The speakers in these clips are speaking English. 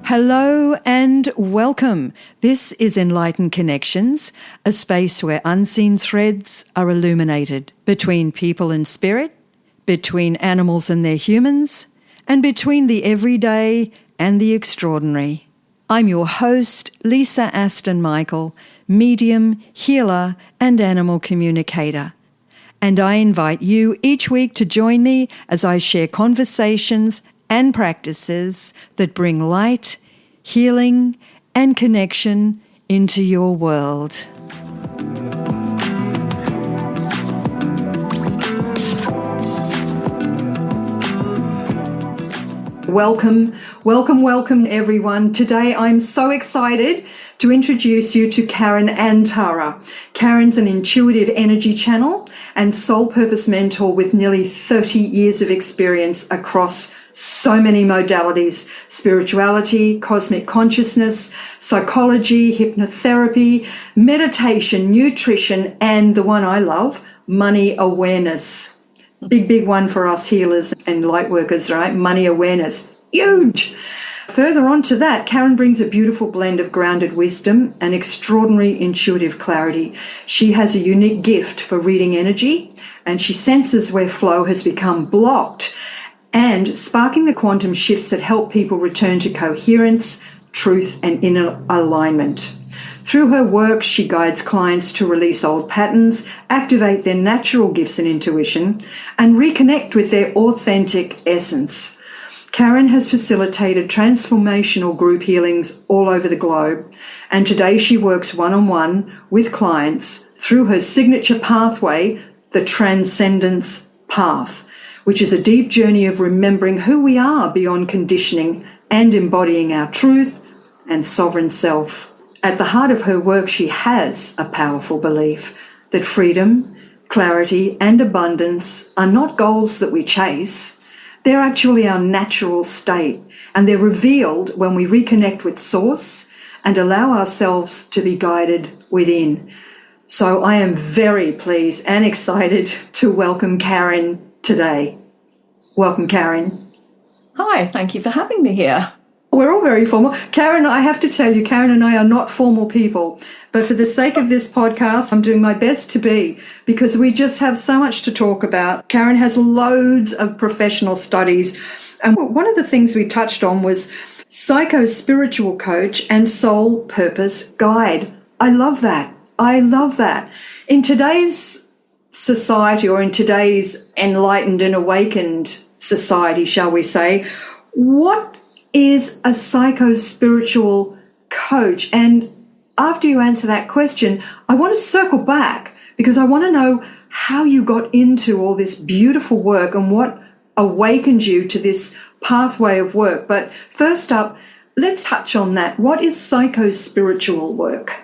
Hello and welcome. This is Enlightened Connections, a space where unseen threads are illuminated between people and spirit, between animals and their humans, and between the everyday and the extraordinary. I'm your host, Lisa Aston Michael, medium, healer, and animal communicator. And I invite you each week to join me as I share conversations and practices that bring light, healing, and connection into your world. Welcome everyone. Today I'm so excited to introduce you to Karen AnTara. Karen's an intuitive energy channel and soul purpose mentor with nearly 30 years of experience across so many modalities: spirituality, cosmic consciousness, psychology, hypnotherapy, meditation, nutrition, and the one I love, money awareness. Big one for us healers and light workers, right? Money awareness. Huge. Further on to that, Karen brings a beautiful blend of grounded wisdom and extraordinary intuitive clarity. She has a unique gift for reading energy, and she senses where flow has become blocked and sparking the quantum shifts that help people return to coherence, truth, and inner alignment. Through her work, she guides clients to release old patterns, activate their natural gifts and intuition, and reconnect with their authentic essence. Karen has facilitated transformational group healings all over the globe, and today she works one-on-one with clients through her signature pathway, the Transcendence Path, which is a deep journey of remembering who we are beyond conditioning and embodying our truth and sovereign self. At the heart of her work, she has a powerful belief that freedom, clarity, and abundance are not goals that we chase. They're actually our natural state, and they're revealed when we reconnect with Source and allow ourselves to be guided within. So I am very pleased and excited to welcome Karen today. Welcome, Karen. Hi, thank you for having me here. We're all very formal. Karen, I have to tell you, Karen and I are not formal people, but for the sake of this podcast, I'm doing my best to be, because we just have so much to talk about. Karen has loads of professional studies, and one of the things we touched on was psycho-spiritual coach and soul purpose guide. I love that. In today's society, or in today's enlightened and awakened society, shall we say, what is a psycho-spiritual coach? And after you answer that question, I want to circle back, because I want to know how you got into all this beautiful work and what awakened you to this pathway of work. But first up, let's touch on that. What is psycho-spiritual work?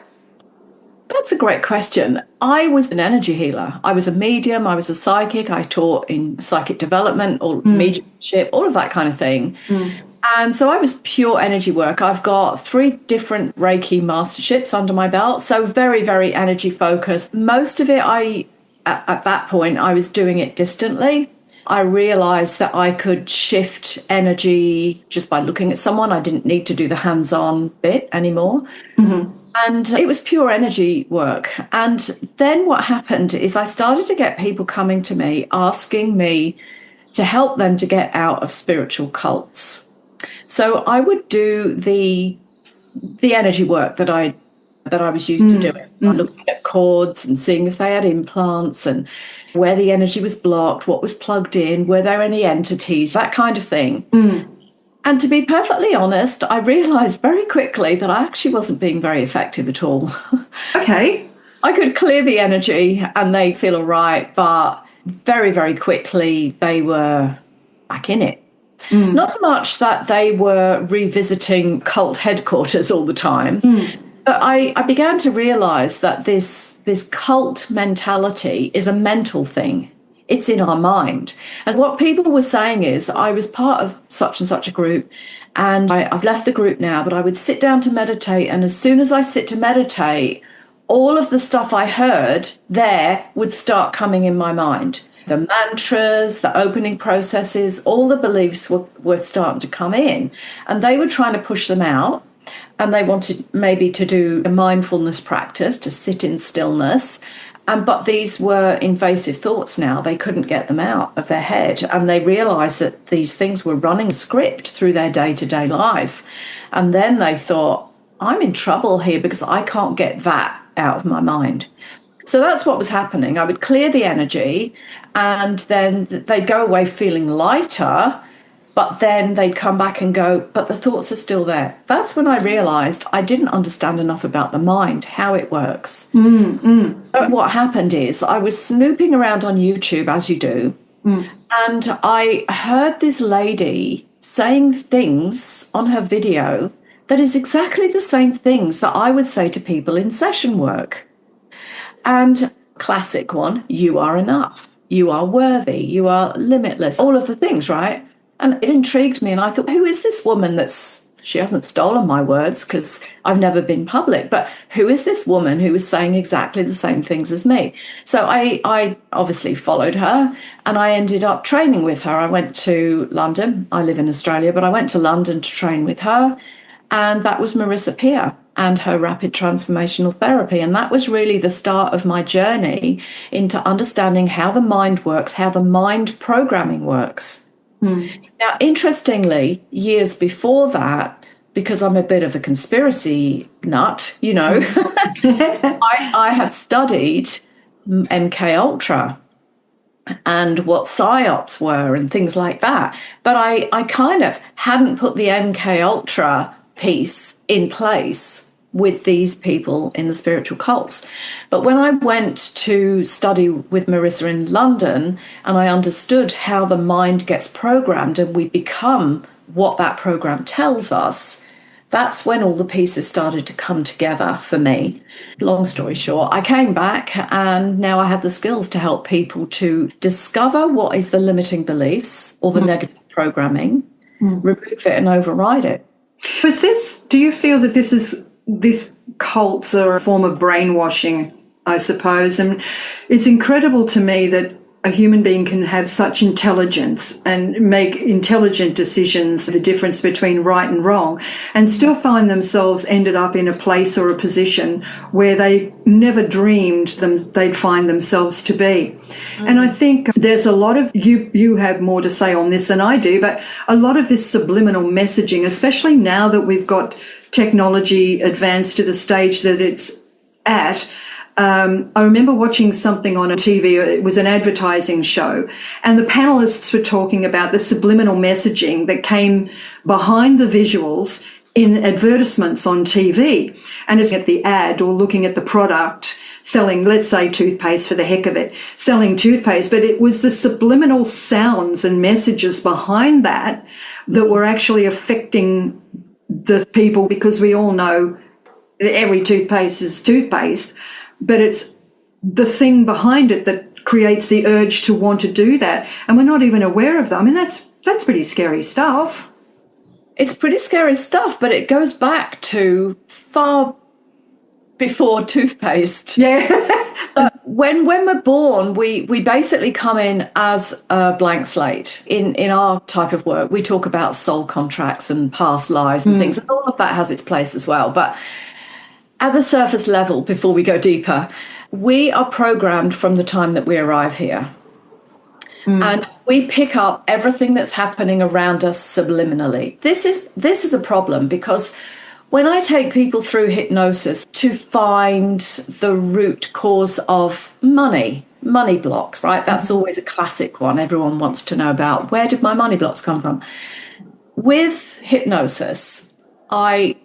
That's a great question. I was an energy healer. I was a medium. I was a psychic. I taught in psychic development or mediumship, all of that kind of thing. And so I was pure energy work. I've got 3 different Reiki masterships under my belt. So very, very energy focused. Most of it, at that point, I was doing it distantly. I realized that I could shift energy just by looking at someone. I didn't need to do the hands-on bit anymore. And it was pure energy work. And then what happened is I started to get people coming to me, asking me to help them to get out of spiritual cults. So I would do the energy work that I was used to doing, looking at cords and seeing if they had implants and where the energy was blocked, what was plugged in, were there any entities, that kind of thing. And to be perfectly honest, I realised very quickly that I actually wasn't being very effective at all. Okay. I could clear the energy and they'd feel all right, but very, very quickly they were back in it. Not so much that they were revisiting cult headquarters all the time, but I began to realise that this cult mentality is a mental thing. It's in our mind. And what people were saying is, I was part of such and such a group, and I've left the group now, but I would sit down to meditate, and as soon as I sit to meditate, all of the stuff I heard there would start coming in my mind. The mantras, the opening processes, all the beliefs were starting to come in, and they were trying to push them out. And they wanted maybe to do a mindfulness practice, to sit in stillness. But these were invasive thoughts now. They couldn't get them out of their head. And they realized that these things were running script through their day-to-day life. And then they thought, I'm in trouble here because I can't get that out of my mind. So that's what was happening. I would clear the energy, and then they'd go away feeling lighter, but then they'd come back and go, but the thoughts are still there. That's when I realized I didn't understand enough about the mind, how it works. But what happened is I was snooping around on YouTube, as you do, and I heard this lady saying things on her video that is exactly the same things that I would say to people in session work. And classic one, you are enough, you are worthy, you are limitless, all of the things, right? And it intrigued me, and I thought, who is this woman she hasn't stolen my words because I've never been public, but who is this woman who is saying exactly the same things as me? So I obviously followed her, and I ended up training with her. I went to London. I live in Australia, but I went to London to train with her, and that was Marissa Peer and her Rapid Transformational Therapy. And that was really the start of my journey into understanding how the mind works, how the mind programming works. Now, interestingly, years before that, because I'm a bit of a conspiracy nut, I had studied MK Ultra and what psyops were and things like that. But I kind of hadn't put the MK Ultra piece in place with these people in the spiritual cults. But when I went to study with Marissa in London, and I understood how the mind gets programmed and we become what that program tells us, that's when all the pieces started to come together for me. Long story short, I came back, and now I have the skills to help people to discover what is the limiting beliefs or the negative programming, remove it and override it. Do you feel that this cults are a form of brainwashing, I suppose? And it's incredible to me that a human being can have such intelligence and make intelligent decisions, the difference between right and wrong, and still find themselves ended up in a place or a position where they never dreamed they'd find themselves to be. And I think there's a lot of, you have more to say on this than I do, but a lot of this subliminal messaging, especially now that we've got technology advanced to the stage that it's at. I remember watching something on a TV, it was an advertising show, and the panelists were talking about the subliminal messaging that came behind the visuals in advertisements on TV. And it's at the ad or looking at the product, selling, let's say, toothpaste for the heck of it, selling toothpaste, but it was the subliminal sounds and messages behind that were actually affecting the people, because we all know every toothpaste is toothpaste, but it's the thing behind it that creates the urge to want to do that, and we're not even aware of them. I mean, that's pretty scary stuff. It's pretty scary stuff, but it goes back to far before toothpaste. Yeah. When we're born, we basically come in as a blank slate. In our type of work, we talk about soul contracts and past lives and things, and all of that has its place as well. But at the surface level, before we go deeper, we are programmed from the time that we arrive here. And we pick up everything that's happening around us subliminally. This is a problem, because when I take people through hypnosis to find the root cause of money blocks, right? That's always a classic one. Everyone wants to know about, where did my money blocks come from? With hypnosis, I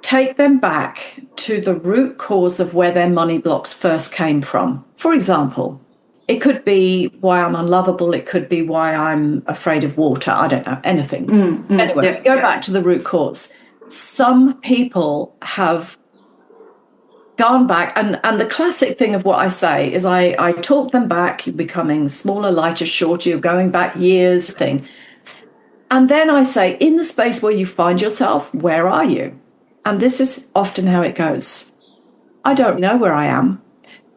take them back to the root cause of where their money blocks first came from. For example, it could be why I'm unlovable. It could be why I'm afraid of water. I don't know, anything. Anyway, go back to the root cause. Some people have gone back, and the classic thing of what I say is I talk them back, you're becoming smaller, lighter, shorter, you're going back years thing. And then I say, in the space where you find yourself, where are you? And this is often how it goes. I don't know where I am.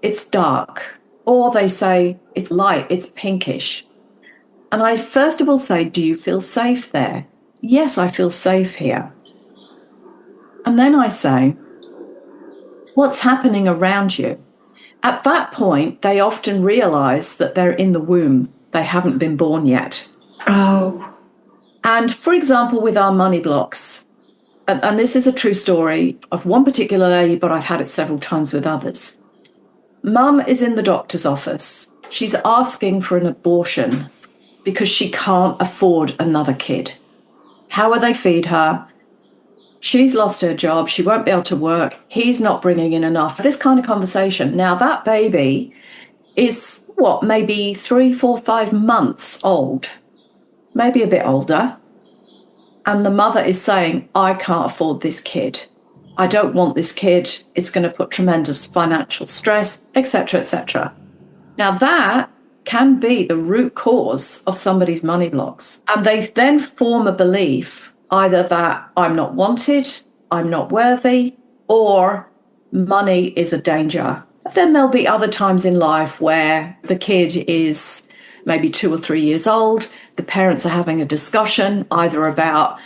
It's dark. Or they say, it's light, it's pinkish. And I first of all say, do you feel safe there? Yes, I feel safe here. And then I say, what's happening around you? At that point, they often realize that they're in the womb. They haven't been born yet. Oh. And for example, with our money blocks, and this is a true story of one particular lady, but I've had it several times with others. Mum is in the doctor's office. She's asking for an abortion because she can't afford another kid. How will they feed her? She's lost her job. She won't be able to work. He's not bringing in enough. This kind of conversation. Now, that baby is, maybe 3, 4, 5 months old, maybe a bit older. And the mother is saying, I can't afford this kid. I don't want this kid. It's going to put tremendous financial stress, etc., etc. Now, that can be the root cause of somebody's money blocks. And they then form a belief either that I'm not wanted, I'm not worthy, or money is a danger. Then there'll be other times in life where the kid is maybe 2 or 3 years old. The parents are having a discussion either about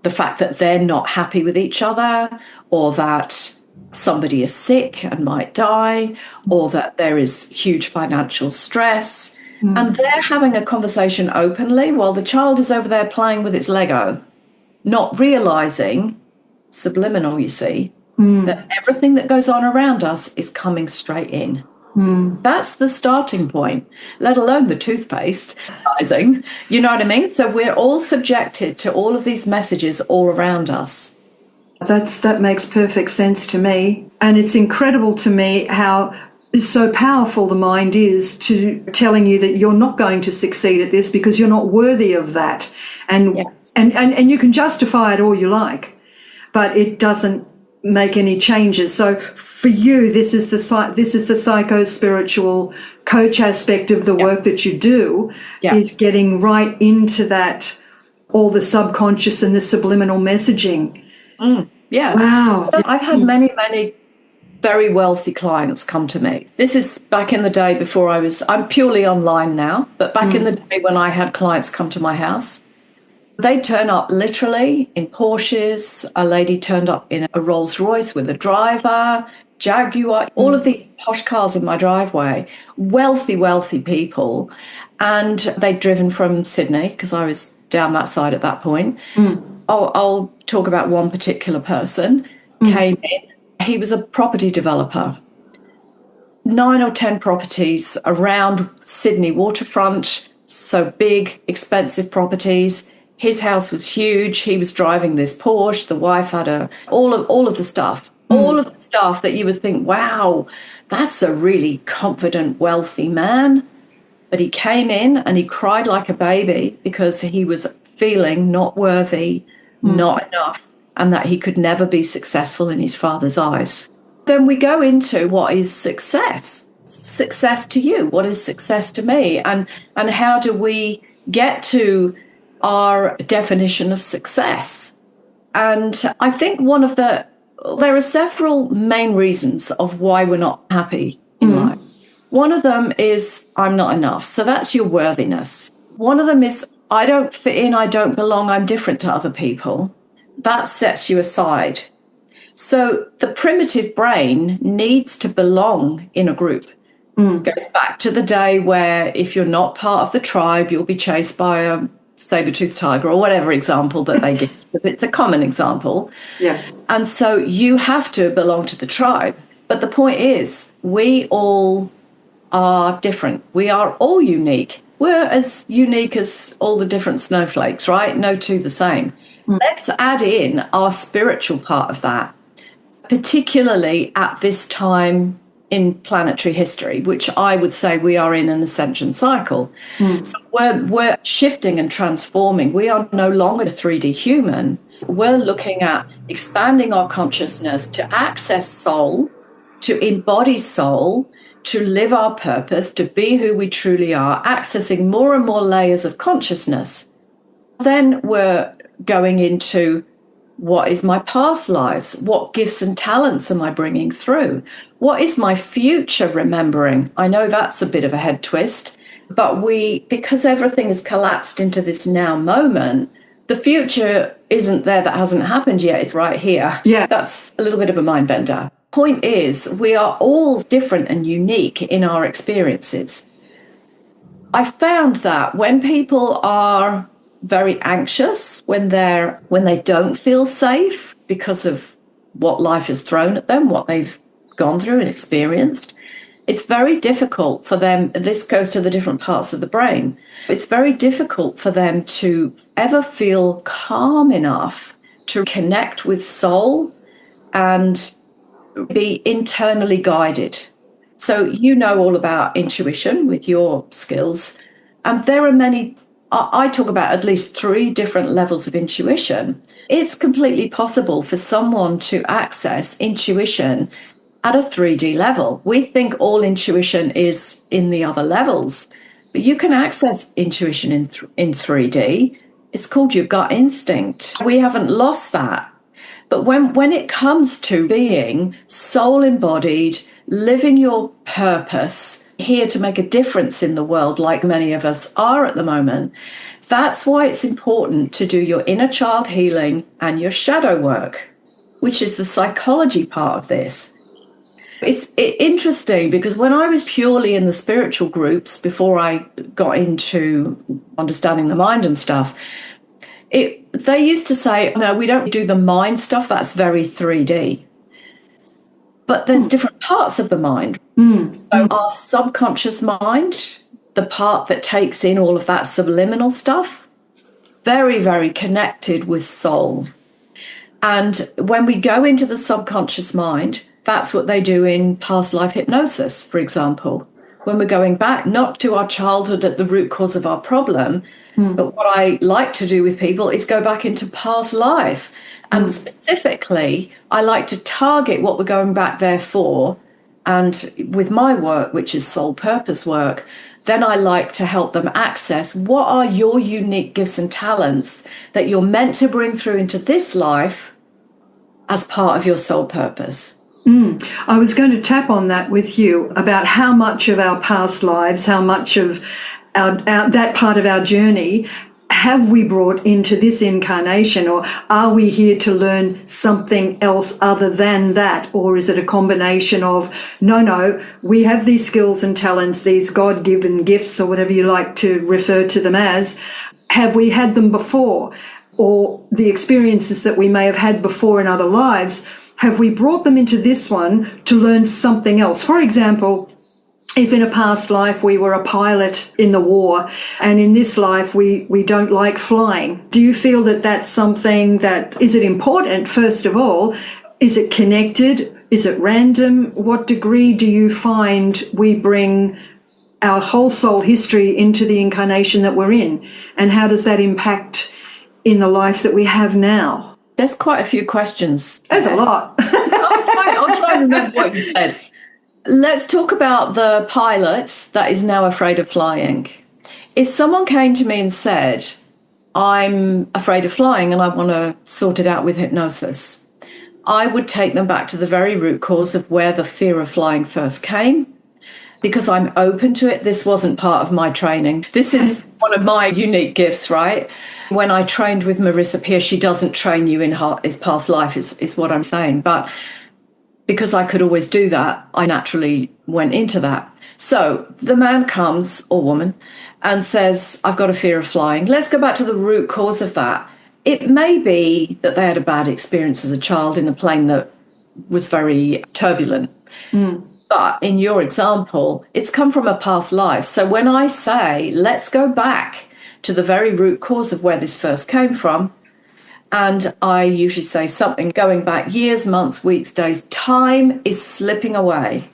the fact that they're not happy with each other, or that somebody is sick and might die, or that there is huge financial stress. And they're having a conversation openly while the child is over there playing with its Lego, not realizing, subliminal, you see, that everything that goes on around us is coming straight in. That's the starting point, let alone the toothpaste, you know what I mean? So we're all subjected to all of these messages all around us. That makes perfect sense to me. And it's incredible to me how so powerful the mind is to telling you that you're not going to succeed at this because you're not worthy of that. And Yes. and you can justify it all you like, but it doesn't make any changes. So for you, this is the psycho-spiritual coach aspect of the work that you do, is getting right into that, all the subconscious and the subliminal messaging. Yeah. Wow. I've had many very wealthy clients come to me. This is back in the day before I'm purely online now, but back in the day when I had clients come to my house, they'd turn up literally in Porsches. A lady turned up in a Rolls Royce with a driver, Jaguar, all of these posh cars in my driveway, wealthy people. And they'd driven from Sydney, because I was down that side at that point. I'll talk about one particular person, came in. He was a property developer. 9 or 10 properties around Sydney waterfront, so big, expensive properties. His house was huge. He was driving this Porsche. The wife had all of the stuff, all of the stuff that you would think, wow, that's a really confident, wealthy man. But he came in and he cried like a baby because he was feeling not worthy, not enough, and that he could never be successful in his father's eyes. Then we go into what is success? Success to you? What is success to me? And how do we get to our definition of success? And I think there are several main reasons of why we're not happy in life. One of them is I'm not enough. So that's your worthiness. One of them is I don't fit in, I don't belong, I'm different to other people. That sets you aside. So the primitive brain needs to belong in a group. Goes back to the day where if you're not part of the tribe, you'll be chased by a saber-toothed tiger or whatever example that they give, because it's a common example. Yeah. And so you have to belong to the tribe. But the point is, we all are different. We are all unique. We're as unique as all the different snowflakes, right? No two the same. Let's add in our spiritual part of that, particularly at this time in planetary history, which I would say we are in an ascension cycle. So we're shifting and transforming. We are no longer a 3D human. We're looking at expanding our consciousness to access soul, to embody soul, to live our purpose, to be who we truly are, accessing more and more layers of consciousness. Then we're going into What is my past lives? What gifts and talents am I bringing through? What is my future remembering? I know that's a bit of a head twist, but because everything is collapsed into this now moment, the future isn't there, that hasn't happened yet. It's right here. Yeah. That's a little bit of a mind bender. Point is, we are all different and unique in our experiences. I found that when people are very anxious, when they don't feel safe because of what life has thrown at them, what they've gone through and experienced, it's very difficult for them. This goes to the different parts of the brain. It's very difficult for them to ever feel calm enough to connect with soul and be internally guided. So you know all about intuition with your skills. And there are many, I talk about at least 3 different levels of intuition. It's completely possible for someone to access intuition at a 3D level. We think all intuition is in the other levels, but you can access intuition in 3D. It's called your gut instinct. We haven't lost that. But when it comes to being soul embodied, living your purpose, here to make a difference in the world like many of us are at the moment, that's why it's important to do your inner child healing and your shadow work, which is the psychology part of this. It's interesting because when I was purely in the spiritual groups before I got into understanding the mind and stuff, they used to say, no, we don't do the mind stuff. That's very 3D. But there's different parts of the mind. So our subconscious mind, the part that takes in all of that subliminal stuff, very, very connected with soul. And when we go into the subconscious mind, that's what they do in past life hypnosis, for example. When we're going back, not to our childhood at the root cause of our problem, but what I like to do with people is go back into past life. And specifically, I like to target what we're going back there for. And with my work, which is soul purpose work, then I like to help them access what are your unique gifts and talents that you're meant to bring through into this life as part of your soul purpose. I was going to tap on that with you about how much of our past lives, how much of that part of our journey have we brought into this incarnation, or are we here to learn something else other than that? Or is it a combination of, no, we have these skills and talents, these God-given gifts, or whatever you like to refer to them as. Have we had them before? Or the experiences that we may have had before in other lives, have we brought them into this one to learn something else? For example, if in a past life we were a pilot in the war and in this life we don't like flying, do you feel that that's something that, is it important, first of all? Is it connected? Is it random? What degree do you find we bring our whole soul history into the incarnation that we're in? And how does that impact in the life that we have now? There's quite a few questions. There's a lot. I'll try and remember what you said. Let's talk about the pilot that is now afraid of flying. If someone came to me and said, I'm afraid of flying and I want to sort it out with hypnosis, I would take them back to the very root cause of where the fear of flying first came, because I'm open to it. This wasn't part of my training. This is one of my unique gifts, right? When I trained with Marissa Peer, she doesn't train you in his past life, is what I'm saying. But because I could always do that, I naturally went into that. So the man comes, or woman, and says, I've got a fear of flying. Let's go back to the root cause of that. It may be that they had a bad experience as a child in a plane that was very turbulent. But in your example, it's come from a past life. So when I say, let's go back to the very root cause of where this first came from, and I usually say something going back years, months, weeks, days, time is slipping away.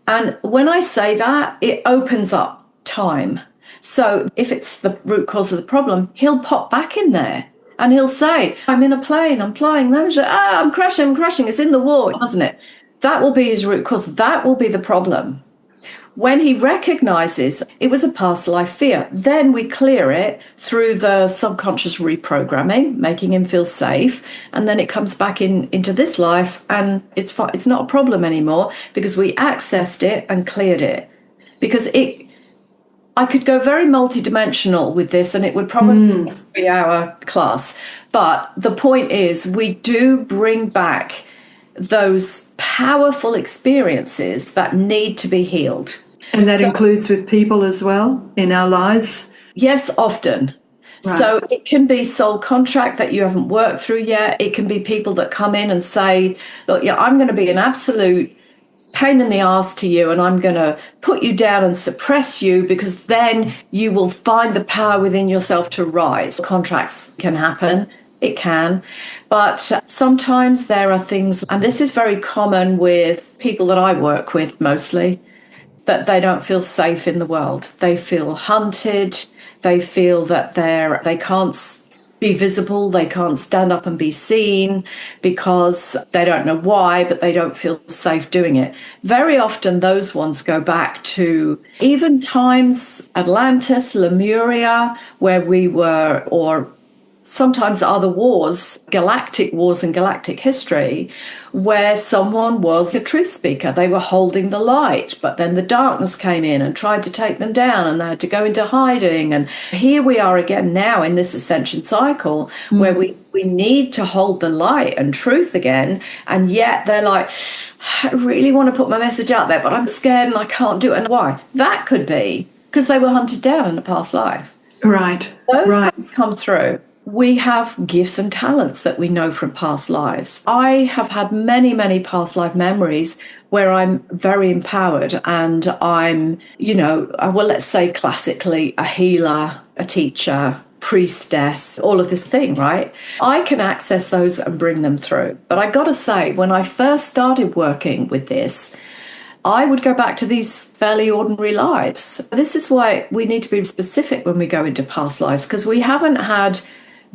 And when I say that, it opens up time. So if it's the root cause of the problem, he'll pop back in there and he'll say, I'm in a plane, I'm flying, I'm crashing, it's in the war, wasn't it? That will be his root cause. That will be the problem. when he recognizes it was a past life fear, then we clear it through the subconscious reprogramming, making him feel safe. And then it comes back into this life, and it's not a problem anymore because we accessed it and cleared it. Because I could go very multidimensional with this, and it would probably be a 3-hour class. But the point is, we do bring back those powerful experiences that need to be healed. And that includes with people as well in our lives? Yes, often. Right. So it can be soul contract that you haven't worked through yet. It can be people that come in and say, look, yeah, I'm going to be an absolute pain in the ass to you, and I'm going to put you down and suppress you, because then you will find the power within yourself to rise. Contracts can happen. It can. But sometimes there are things, and this is very common with people that I work with mostly, that they don't feel safe in the world. They feel hunted. They feel that they can't be visible. They can't stand up and be seen because they don't know why, but they don't feel safe doing it. Very often those ones go back to even times Atlantis, Lemuria, where we were, or sometimes other wars, galactic wars and galactic history, where someone was a truth speaker. They were holding the light, but then the darkness came in and tried to take them down, and they had to go into hiding. And here we are again now in this ascension cycle where we need to hold the light and truth again. And yet they're like, I really want to put my message out there, but I'm scared and I can't do it. And why? That could be because they were hunted down in a past life. Right. Those things come through. We have gifts and talents that we know from past lives. I have had many, many past life memories where I'm very empowered, and I'm, well, let's say classically a healer, a teacher, priestess, all of this thing, right? I can access those and bring them through. But I got to say, when I first started working with this, I would go back to these fairly ordinary lives. This is why we need to be specific when we go into past lives, because we haven't had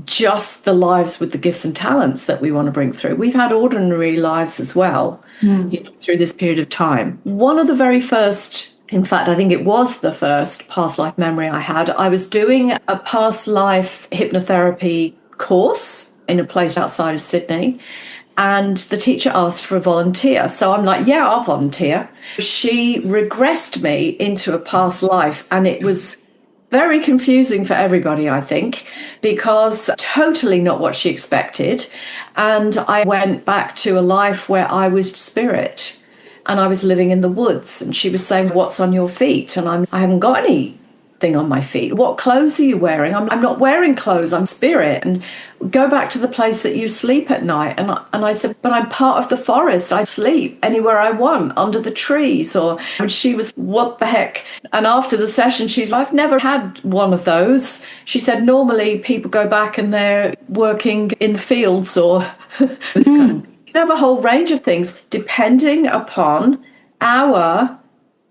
just the lives with the gifts and talents that we want to bring through. We've had ordinary lives as well through this period of time. One of the very first, in fact, I think it was the first past life memory I had, I was doing a past life hypnotherapy course in a place outside of Sydney, and the teacher asked for a volunteer. So I'm like, yeah, I'll volunteer. She regressed me into a past life, and it was very confusing for everybody, I think, because totally not what she expected. And I went back to a life where I was spirit and I was living in the woods. And she was saying, what's on your feet? And I haven't got anything on my feet. What clothes are you wearing? I'm not wearing clothes. I'm spirit. And go back to the place that you sleep at night. And I said, but I'm part of the forest. I sleep anywhere I want, under the trees. And she was, what the heck? And after the session, she's, I've never had one of those. She said, normally people go back and they're working in the fields or this kind of. You have a whole range of things depending upon our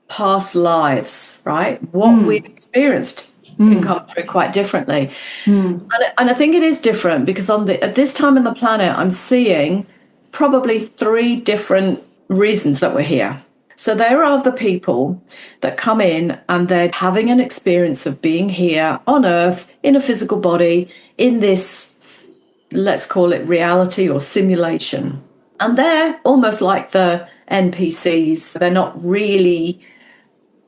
past lives, right? What we've experienced can come through quite differently. And I think it is different because at this time in the planet, I'm seeing probably 3 different reasons that we're here. So there are the people that come in and they're having an experience of being here on Earth in a physical body in this, let's call it reality or simulation. And they're almost like the NPCs. They're not really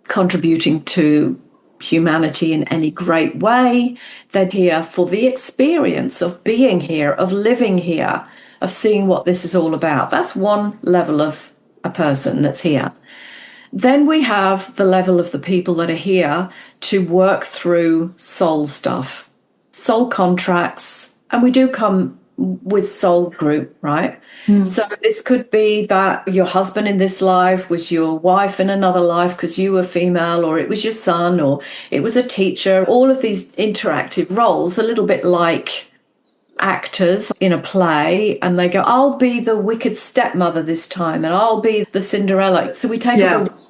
contributing to humanity in any great way. They're here for the experience of being here, of living here, of seeing what this is all about. That's one level of a person that's here. Then we have the level of the people that are here to work through soul stuff, soul contracts, and we do come with soul group, right? So this could be that your husband in this life was your wife in another life because you were female, or it was your son, or it was a teacher. All of these interactive roles, a little bit like actors in a play, and they go, I'll be the wicked stepmother this time, and I'll be the Cinderella. So we take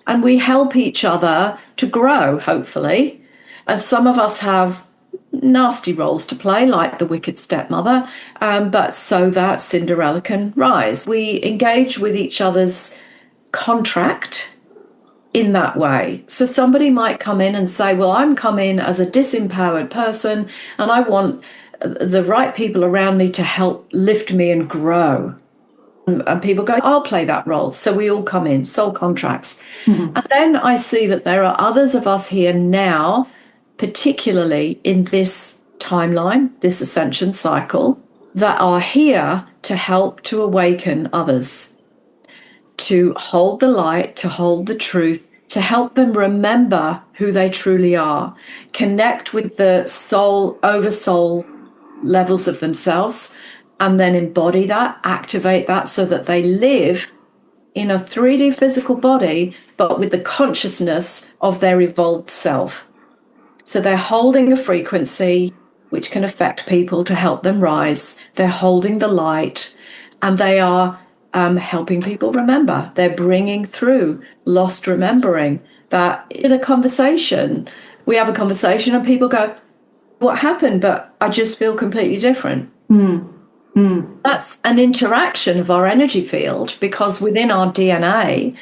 and we help each other to grow, hopefully. And some of us have nasty roles to play, like the wicked stepmother, but so that Cinderella can rise. We engage with each other's contract in that way. So somebody might come in and say, well, I'm coming as a disempowered person and I want the right people around me to help lift me and grow. And people go, I'll play that role. So we all come in, soul contracts. And then I see that there are others of us here now, particularly in this timeline, this ascension cycle, that are here to help to awaken others, to hold the light, to hold the truth, to help them remember who they truly are, connect with the soul, oversoul levels of themselves, and then embody that, activate that so that they live in a 3D physical body, but with the consciousness of their evolved self. So they're holding a frequency which can affect people to help them rise. They're holding the light, and they are helping people remember. They're bringing through lost remembering. That in a conversation, we have a conversation and people go, what happened? But I just feel completely different. That's an interaction of our energy field, because within our DNA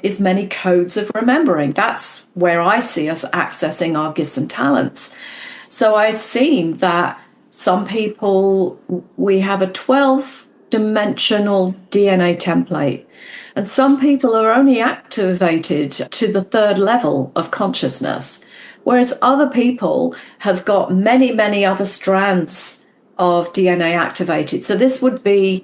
is many codes of remembering. That's where I see us accessing our gifts and talents. So I've seen that some people, we have a 12-dimensional DNA template, and some people are only activated to the 3rd level of consciousness, whereas other people have got many, many other strands of DNA activated. So this would be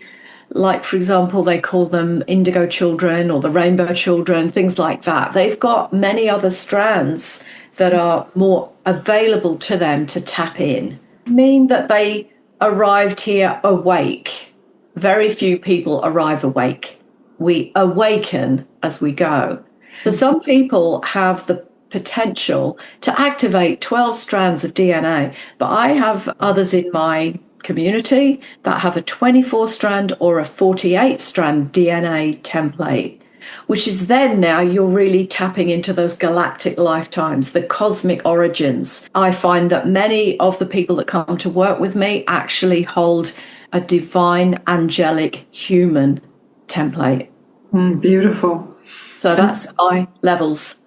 like, for example, they call them indigo children or the rainbow children, things like that. They've got many other strands that are more available to them to tap in. Mean that they arrived here awake. Very few people arrive awake. We awaken as we go. So some people have the potential to activate 12 strands of DNA, but I have others in my community that have a 24-strand or a 48-strand DNA template, which is then now you're really tapping into those galactic lifetimes, the cosmic origins. I find that many of the people that come to work with me actually hold a divine, angelic, human template. Beautiful. So that's eye levels.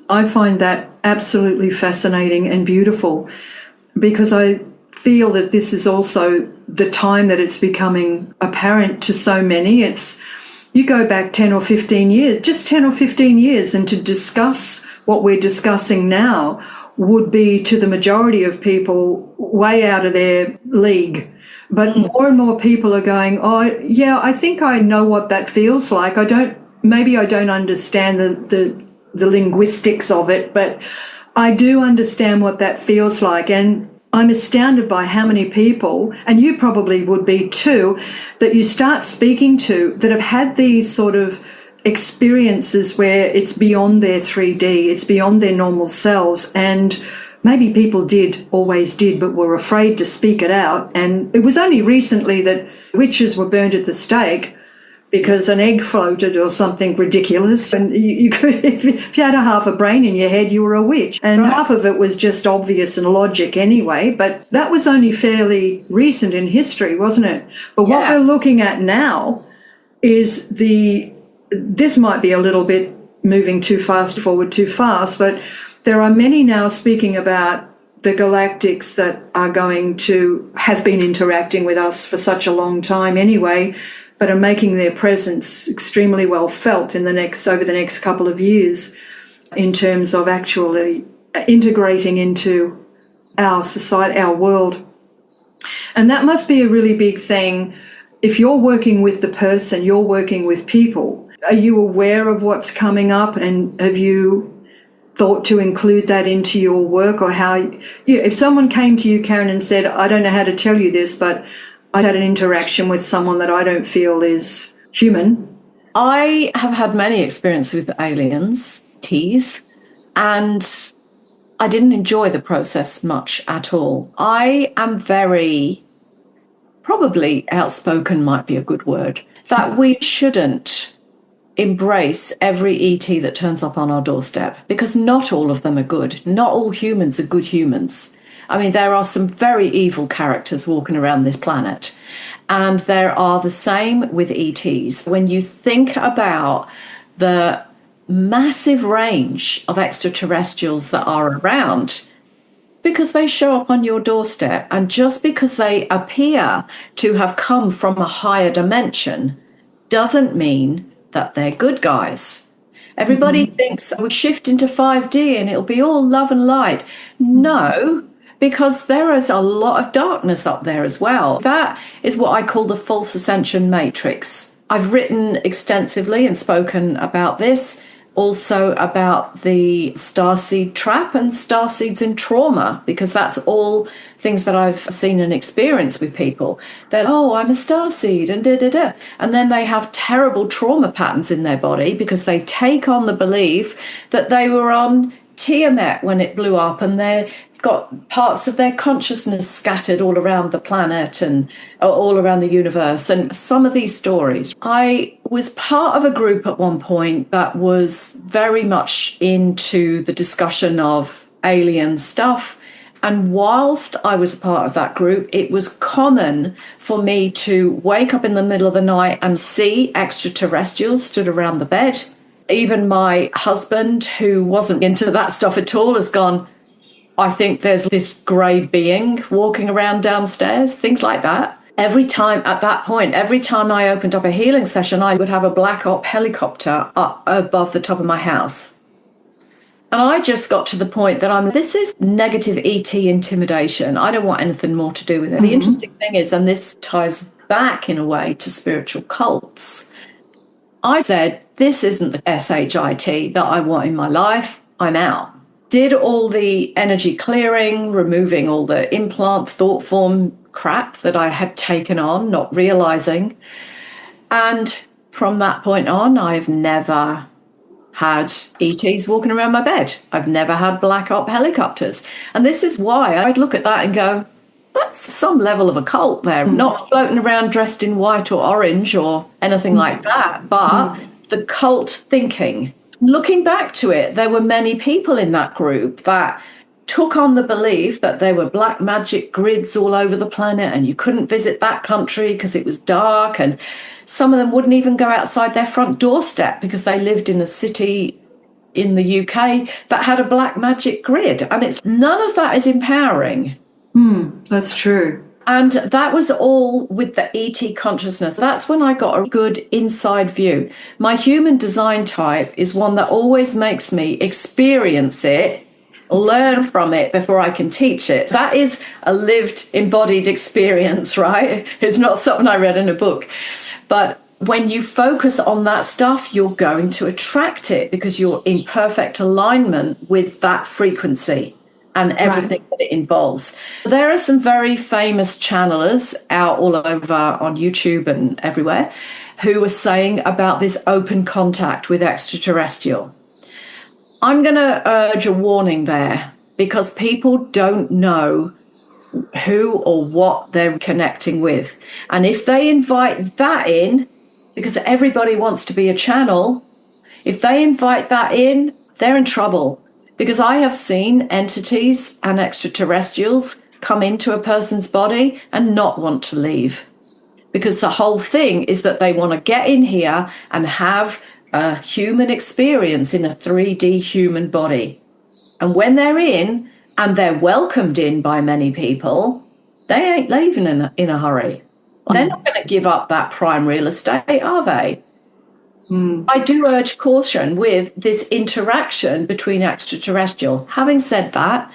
I find that absolutely fascinating and beautiful, because I feel that this is also the time that it's becoming apparent to so many. It's, you go back 10 or 15 years, just 10 or 15 years, and to discuss what we're discussing now would be, to the majority of people, way out of their league. But more and more people are going, oh, yeah, I think I know what that feels like. Maybe I don't understand the linguistics of it, but I do understand what that feels like. And I'm astounded by how many people, and you probably would be too, that you start speaking to that have had these sort of experiences where it's beyond their 3D, it's beyond their normal selves. And maybe people always did, but were afraid to speak it out. And it was only recently that witches were burned at the stake because an egg floated or something ridiculous. And you could, if you had a half a brain in your head, you were a witch. And Right. Half of it was just obvious and logic anyway. But that was only fairly recent in history, wasn't it? But what Yeah. we're looking at now is this might be a little bit moving too fast forward too fast, but there are many now speaking about the galactics that are going to have been interacting with us for such a long time anyway, but are making their presence extremely well felt over the next couple of years, in terms of actually integrating into our society, our world. And that must be a really big thing. If you're working with the person, you're working with people. Are you aware of what's coming up, and have you thought to include that into your work? Or how, if someone came to you, Karen, and said, I don't know how to tell you this, but I had an interaction with someone that I don't feel is human. I have had many experiences with aliens, T's, and I didn't enjoy the process much at all. I am very, probably outspoken might be a good word, that we shouldn't embrace every ET that turns up on our doorstep, because not all of them are good. Not all humans are good humans. I mean, there are some very evil characters walking around this planet, and there are the same with ETs. When you think about the massive range of extraterrestrials that are around because they show up on your doorstep. And just because they appear to have come from a higher dimension doesn't mean that they're good guys. Everybody thinks we shift into 5D and it'll be all love and light. No, because there is a lot of darkness up there as well. That is what I call the false ascension matrix. I've written extensively and spoken about this, also about the starseed trap and starseeds in trauma, because that's all things that I've seen and experienced with people. That, oh, I'm a starseed and da-da-da. And then they have terrible trauma patterns in their body because they take on the belief that they were on Tiamat when it blew up and they've got parts of their consciousness scattered all around the planet and all around the universe. And some of these stories, I was part of a group at one point that was very much into the discussion of alien stuff. And whilst I was a part of that group, it was common for me to wake up in the middle of the night and see extraterrestrials stood around the bed. Even my husband, who wasn't into that stuff at all, has gone, I think there's this grey being walking around downstairs, things like that. Every time at that point, every time I opened up a healing session, I would have a Black Op helicopter up above the top of my house. And I just got to the point that this is negative ET intimidation. I don't want anything more to do with it. The interesting thing is, and this ties back in a way to spiritual cults, I said, this isn't the SHIT that I want in my life. I'm out. Did all the energy clearing, removing all the implant thought form crap that I had taken on, not realizing. And from that point on, I've never had ETs walking around my bed. I've never had Black Op helicopters. And this is why I'd look at that and go, that's some level of a cult there, not floating around dressed in white or orange or anything like that, but the cult thinking. Looking back to it, there were many people in that group that took on the belief that there were black magic grids all over the planet and you couldn't visit that country because it was dark, and some of them wouldn't even go outside their front doorstep because they lived in a city in the UK that had a black magic grid. And none of that is empowering. That's true. And that was all with the ET consciousness. That's when I got a good inside view. My human design type is one that always makes me experience it, learn from it before I can teach it. That is a lived, embodied experience, right? It's not something I read in a book. But when you focus on that stuff, you're going to attract it because you're in perfect alignment with that frequency and everything that it involves. There are some very famous channelers out all over on YouTube and everywhere who are saying about this open contact with extraterrestrial. I'm going to urge a warning there because people don't know who or what they're connecting with. And if they invite that in, because everybody wants to be a channel, if they invite that in, they're in trouble. Because I have seen entities and extraterrestrials come into a person's body and not want to leave. Because the whole thing is that they want to get in here and have a human experience in a 3D human body. And when they're in, and they're welcomed in by many people, they ain't leaving in a hurry. They're not going to give up that prime real estate, are they? I do urge caution with this interaction between extraterrestrial. Having said that,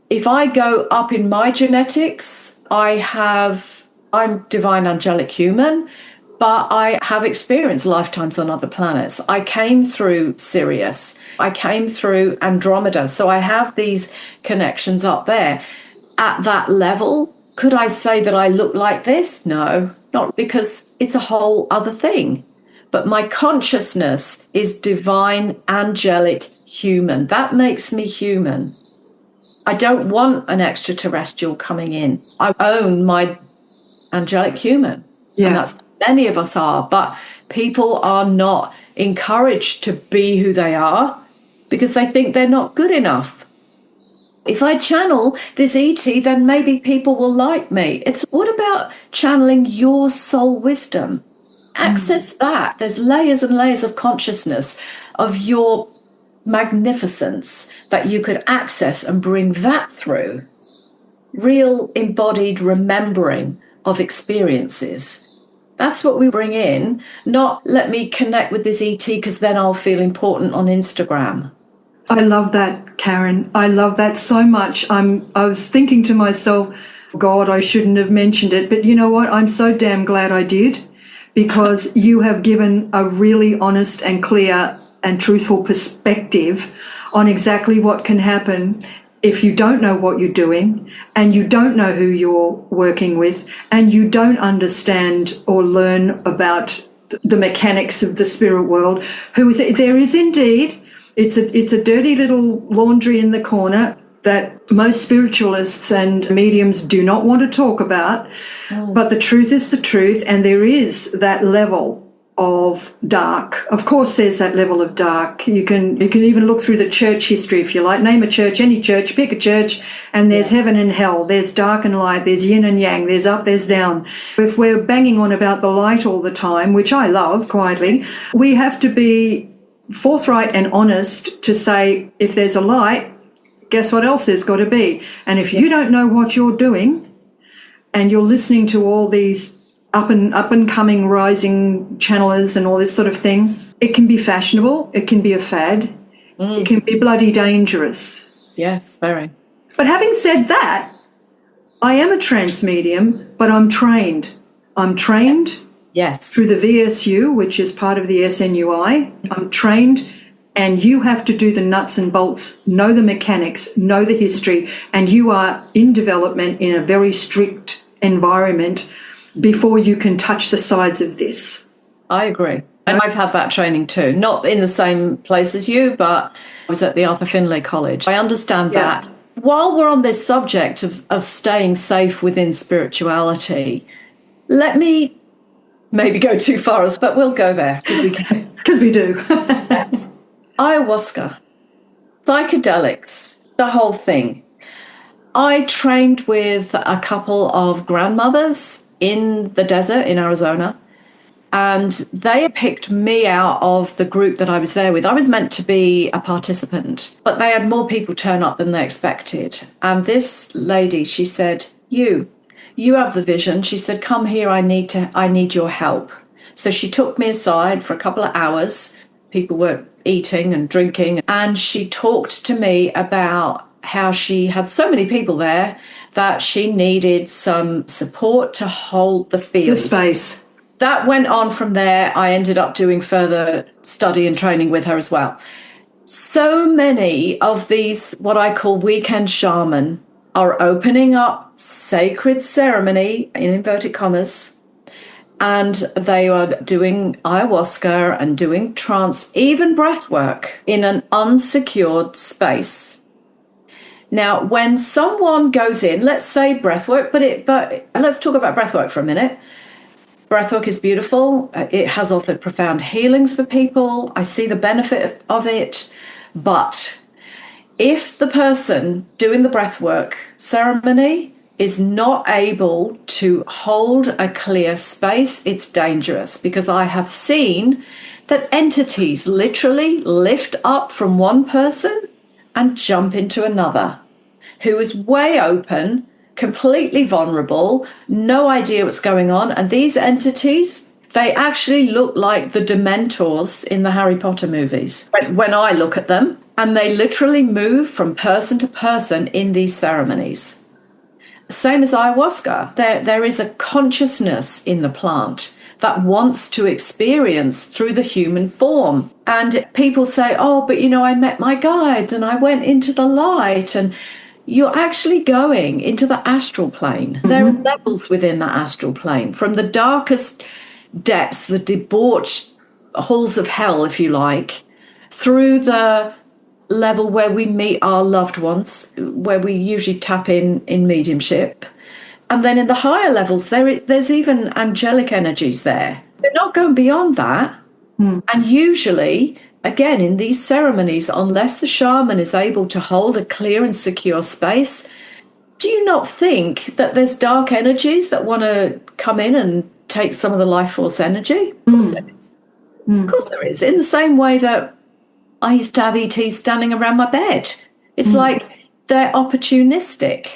if I go up in my genetics, I'm divine angelic human, but I have experienced lifetimes on other planets. I came through Sirius. I came through Andromeda. So I have these connections up there. At that level, could I say that I look like this? No, not, because it's a whole other thing. But my consciousness is divine, angelic, human. That makes me human. I don't want an extraterrestrial coming in. I own my angelic human. Yeah. And that's many of us are. But people are not encouraged to be who they are because they think they're not good enough. If I channel this ET, then maybe people will like me. What about channeling your soul wisdom? Access that. There's layers and layers of consciousness of your magnificence that you could access and bring that through. Real embodied remembering of experiences. That's what we bring in, not let me connect with this ET because then I'll feel important on Instagram. I love that, Karen. I love that so much. I was thinking to myself, God, I shouldn't have mentioned it. But you know what? I'm so damn glad I did, because you have given a really honest and clear and truthful perspective on exactly what can happen if you don't know what you're doing and you don't know who you're working with and you don't understand or learn about the mechanics of the spirit world. There is indeed, it's a dirty little laundry in the corner that most spiritualists and mediums do not want to talk about. But the truth is the truth, and there is that level of dark. Of course, there's that level of dark. You can even look through the church history if you like. Name a church, any church, pick a church, and there's heaven and hell. There's dark and light. There's yin and yang. There's up, there's down. If we're banging on about the light all the time, which I love quietly, we have to be forthright and honest to say, if there's a light, guess what else there's got to be? And if you don't know what you're doing and you're listening to all these up and coming rising channelers and all this sort of thing, it can be fashionable, it can be a fad, it can be bloody dangerous. Yes, very. But having said that, I am a trance medium, but I'm trained. I'm trained through the VSU, which is part of the SNUI. I'm trained, and you have to do the nuts and bolts, know the mechanics, know the history, and you are in development in a very strict environment before you can touch the sides of this. I agree. And I've had that training too, not in the same place as you, but I was at the Arthur Findlay College. I understand that. While we're on this subject of staying safe within spirituality, let me maybe go too far, but we'll go there because we can. Because we do. Yes. Ayahuasca, psychedelics, the whole thing. I trained with a couple of grandmothers in the desert in Arizona, and they picked me out of the group that I was there with. I was meant to be a participant, but they had more people turn up than they expected. And this lady, she said, you have the vision. She said, come here, I need your help. So she took me aside for a couple of hours. People were eating and drinking, and she talked to me about how she had so many people there that she needed some support to hold the field. The space. That went on from there. I ended up doing further study and training with her as well. So many of these, what I call weekend shaman, are opening up sacred ceremony, in inverted commas, and they are doing ayahuasca and doing trance, even breath work in an unsecured space. Now, when someone goes in, let's say breathwork, but let's talk about breathwork for a minute. Breathwork is beautiful. It has offered profound healings for people. I see the benefit of it. But if the person doing the breathwork ceremony is not able to hold a clear space, it's dangerous, because I have seen that entities literally lift up from one person and jump into another who is way open, completely vulnerable, no idea what's going on. And these entities, they actually look like the Dementors in the Harry Potter movies when I look at them, and they literally move from person to person in these ceremonies. Same as ayahuasca, there is a consciousness in the plant that wants to experience through the human form. And people say, oh, but I met my guides and I went into the light. And you're actually going into the astral plane. Mm-hmm. There are levels within the astral plane, from the darkest depths, the debauched halls of hell, if you like, through the level where we meet our loved ones, where we usually tap in mediumship. And then in the higher levels, there's even angelic energies there. They're not going beyond that. And usually, again, in these ceremonies, unless the shaman is able to hold a clear and secure space, do you not think that there's dark energies that want to come in and take some of the life force energy? Of course there is. Of course there is. In the same way that I used to have ETs standing around my bed. It's like they're opportunistic.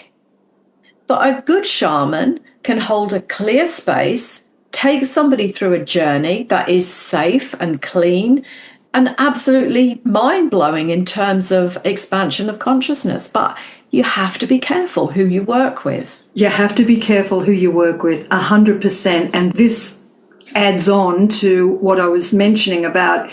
But a good shaman can hold a clear space, take somebody through a journey that is safe and clean and absolutely mind-blowing in terms of expansion of consciousness. But you have to be careful who you work with. You have to be careful who you work with, 100%. And this adds on to what I was mentioning about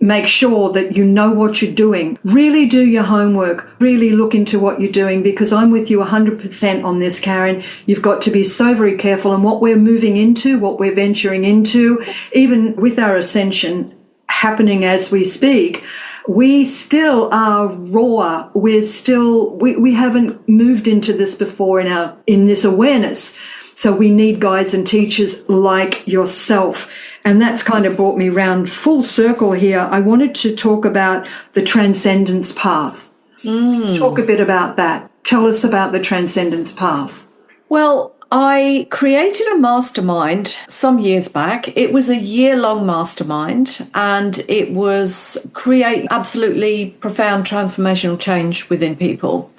make sure that you know what you're doing. Really do your homework. Really look into what you're doing, because I'm with you 100% on this, Karen. You've got to be so very careful. And what we're moving into, what we're venturing into, even with our ascension happening as we speak, we still are raw. We're still, we haven't moved into this before in this awareness. So we need guides and teachers like yourself. And that's kind of brought me round full circle here. I wanted to talk about the transcendence path. Let's talk a bit about that. Tell us about the transcendence path. Well, I created a mastermind some years back. It was a year-long mastermind, and it was create absolutely profound transformational change within people.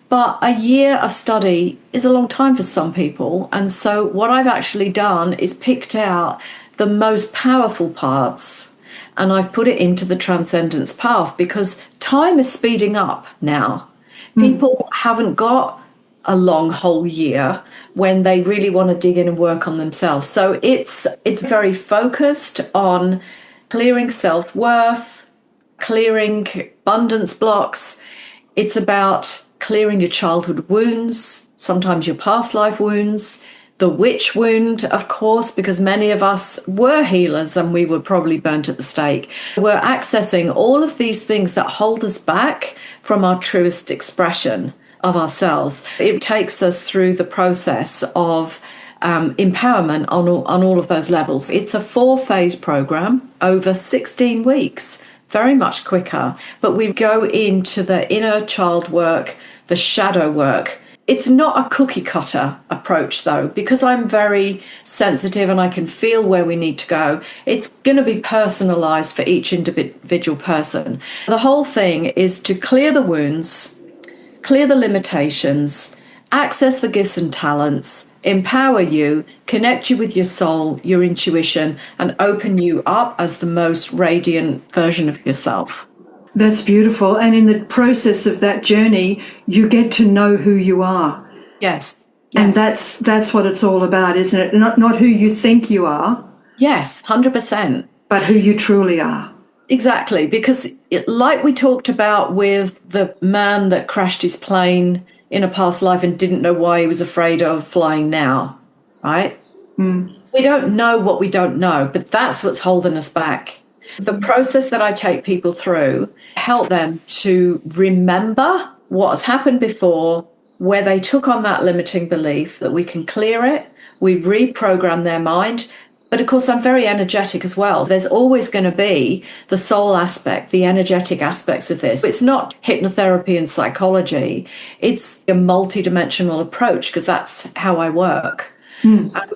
But a year of study is a long time for some people. And so what I've actually done is picked out the most powerful parts, and I've put it into the transcendence path, because time is speeding up now. People haven't got a long whole year when they really want to dig in and work on themselves. So it's very focused on clearing self-worth, clearing abundance blocks. It's about clearing your childhood wounds, sometimes your past life wounds, the witch wound, of course, because many of us were healers and we were probably burnt at the stake. We're accessing all of these things that hold us back from our truest expression of ourselves. It takes us through the process of empowerment on all of those levels. It's a 4-phase program over 16 weeks, very much quicker. But we go into the inner child work, the shadow work. It's not a cookie cutter approach, though, because I'm very sensitive and I can feel where we need to go. It's going to be personalized for each individual person. The whole thing is to clear the wounds, clear the limitations, access the gifts and talents, empower you, connect you with your soul, your intuition, and open you up as the most radiant version of yourself. That's beautiful. And in the process of that journey, you get to know who you are. Yes. And that's what it's all about, isn't it? Not who you think you are. Yes, 100%. But who you truly are. Exactly. Because like we talked about with the man that crashed his plane in a past life and didn't know why he was afraid of flying now, right? We don't know what we don't know, but that's what's holding us back. The process that I take people through help them to remember what has happened before, where they took on that limiting belief, that we can clear it, we reprogram their mind. But of course, I'm very energetic as well. There's always going to be the soul aspect, the energetic aspects of this. It's not hypnotherapy and psychology. It's a multidimensional approach, because that's how I work.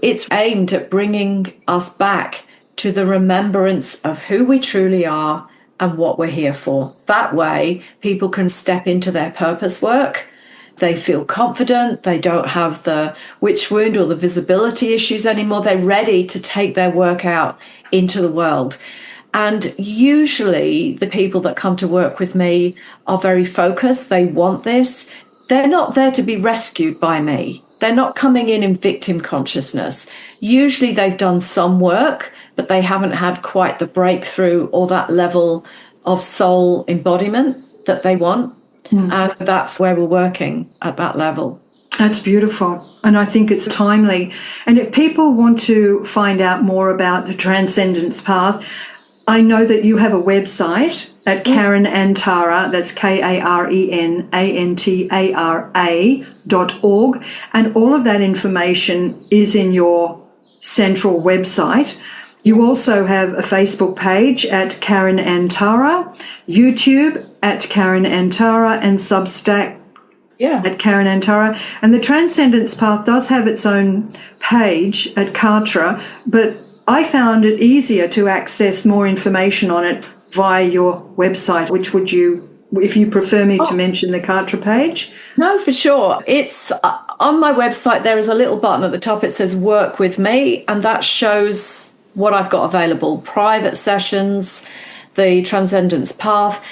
It's aimed at bringing us back to the remembrance of who we truly are and what we're here for. That way, people can step into their purpose work. They feel confident. They don't have the witch wound or the visibility issues anymore. They're ready to take their work out into the world. And usually the people that come to work with me are very focused. They want this. They're not there to be rescued by me. They're not coming in victim consciousness. Usually they've done some work, but they haven't had quite the breakthrough or that level of soul embodiment that they want. And that's where we're working at that level. That's beautiful. And I think it's timely. And if people want to find out more about the Transcendence Path, I know that you have a website at Karen AnTara, that's KarenAnTara.org. And all of that information is in your central website. You also have a Facebook page at Karen AnTara, YouTube at Karen AnTara, and Substack Yeah. at Karen AnTara. And the Transcendence Path does have its own page at Kartra, but I found it easier to access more information on it via your website. Which would you, if you prefer me to mention the Kartra page? No, for sure. It's on my website. There is a little button at the top. It says work with me, and that shows what I've got available: private sessions, the Transcendence Path.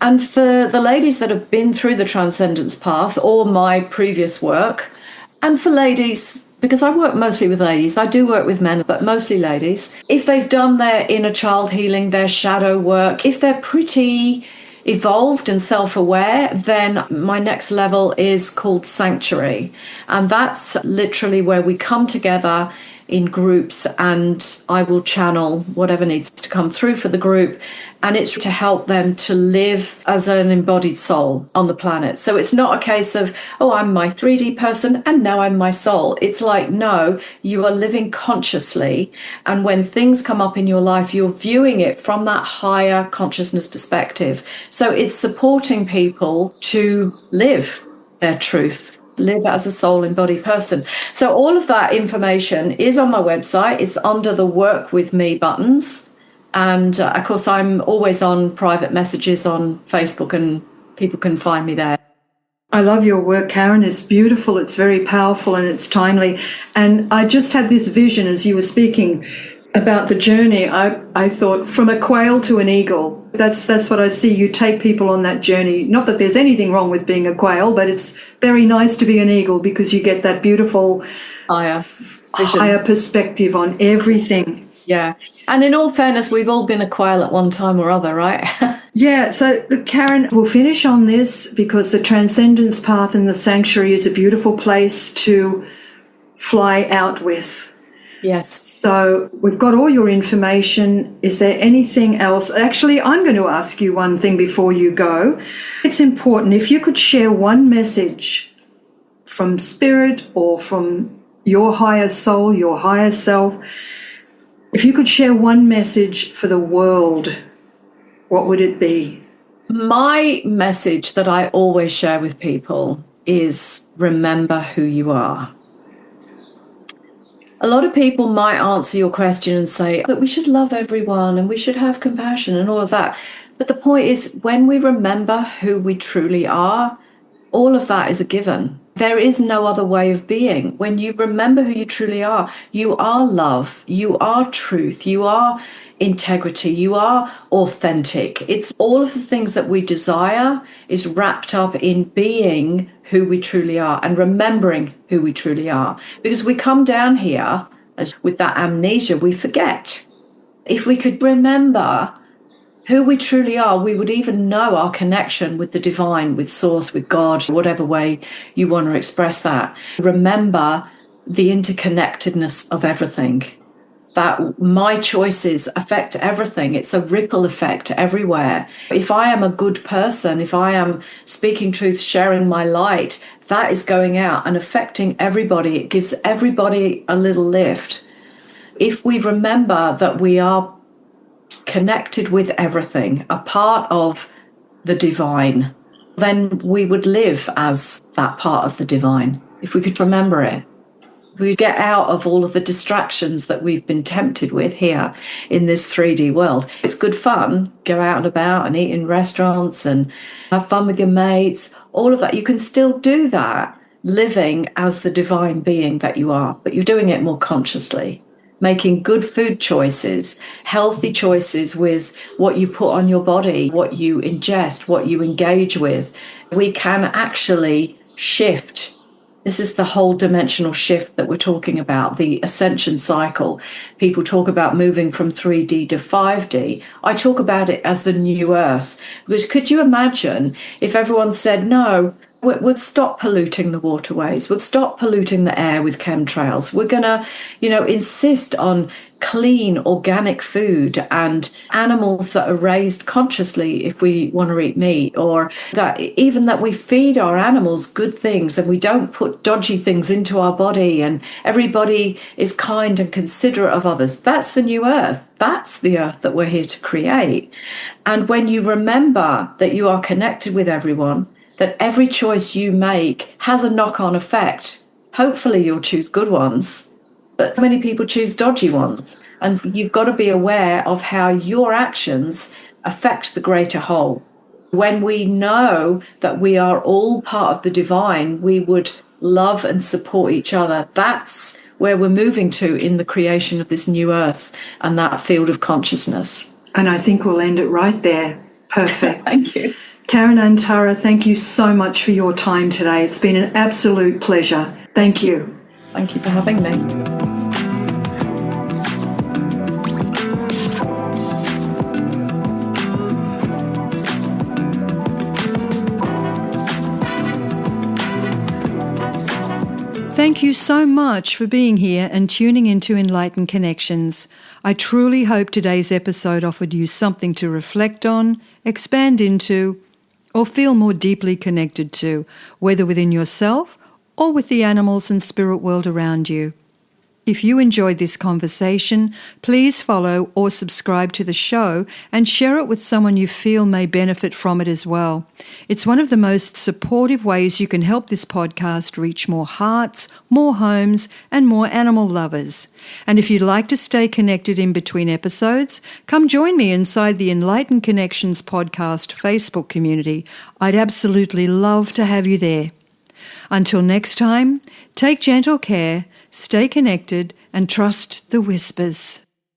And for the ladies that have been through the Transcendence Path or my previous work, and for ladies, because I work mostly with ladies, I do work with men, but mostly ladies, if they've done their inner child healing, their shadow work, if they're pretty evolved and self-aware, then my next level is called Sanctuary. And that's literally where we come together in groups, and I will channel whatever needs to come through for the group. And it's to help them to live as an embodied soul on the planet. So it's not a case of, oh, I'm my 3D person and now I'm my soul. It's like, no, you are living consciously. And when things come up in your life, you're viewing it from that higher consciousness perspective. So it's supporting people to live their truth, live as a soul embodied person. So all of that information is on my website. It's under the Work With Me buttons. And of course, I'm always on private messages on Facebook, and people can find me there. I love your work, Karen. It's beautiful, it's very powerful, and it's timely. And I just had this vision as you were speaking about the journey. I thought, from a quail to an eagle. That's what I see. You take people on that journey. Not that there's anything wrong with being a quail, but it's very nice to be an eagle because you get that beautiful higher perspective on everything. Yeah. And in all fairness, we've all been a quail at one time or other, right? Yeah. So, look, Karen, we'll finish on this because the Transcendence Path and the Sanctuary is a beautiful place to fly out with. Yes. So we've got all your information. Is there anything else? Actually, I'm going to ask you one thing before you go. It's important if you could share one message from spirit or from your higher soul, your higher self. If you could share one message for the world, what would it be? My message that I always share with people is remember who you are. A lot of people might answer your question and say that we should love everyone and we should have compassion and all of that. But the point is, when we remember who we truly are, all of that is a given. There is no other way of being. When you remember who you truly are, you are love, you are truth, you are integrity, you are authentic. It's all of the things that we desire is wrapped up in being who we truly are and remembering who we truly are. Because we come down here with that amnesia, we forget. If we could remember who we truly are, we would even know our connection with the divine, with source, with God, whatever way you want to express that. Remember the interconnectedness of everything, that my choices affect everything. It's a ripple effect everywhere. If I am a good person, if I am speaking truth, sharing my light, that is going out and affecting everybody. It gives everybody a little lift. If we remember that we are connected with everything, a part of the divine, then we would live as that part of the divine. If we could remember it, we get out of all of the distractions that we've been tempted with here in this 3D world. It's good fun, go out and about and eat in restaurants and have fun with your mates, all of that. You can still do that, living as the divine being that you are, but you're doing it more consciously. Making good food choices, healthy choices with what you put on your body, what you ingest, what you engage with. We can actually shift. This is the whole dimensional shift that we're talking about, the ascension cycle. People talk about moving from 3D to 5D. I talk about it as the new earth. Because could you imagine if everyone said, no, we'll stop polluting the waterways. We'll stop polluting the air with chemtrails. We're going to, insist on clean, organic food and animals that are raised consciously if we want to eat meat, or that even that we feed our animals good things and we don't put dodgy things into our body, and everybody is kind and considerate of others. That's the new earth. That's the earth that we're here to create. And when you remember that you are connected with everyone, that every choice you make has a knock-on effect. Hopefully you'll choose good ones, but so many people choose dodgy ones. And you've got to be aware of how your actions affect the greater whole. When we know that we are all part of the divine, we would love and support each other. That's where we're moving to in the creation of this new earth and that field of consciousness. And I think we'll end it right there. Perfect. Thank you. Karen AnTara, thank you so much for your time today. It's been an absolute pleasure. Thank you. Thank you for having me. Thank you so much for being here and tuning into Enlightened Connections. I truly hope today's episode offered you something to reflect on, expand into, or feel more deeply connected to, whether within yourself or with the animals and spirit world around you. If you enjoyed this conversation, please follow or subscribe to the show and share it with someone you feel may benefit from it as well. It's one of the most supportive ways you can help this podcast reach more hearts, more homes, and more animal lovers. And if you'd like to stay connected in between episodes, come join me inside the Enlightened Connections podcast Facebook community. I'd absolutely love to have you there. Until next time, take gentle care, stay connected, and trust the whispers.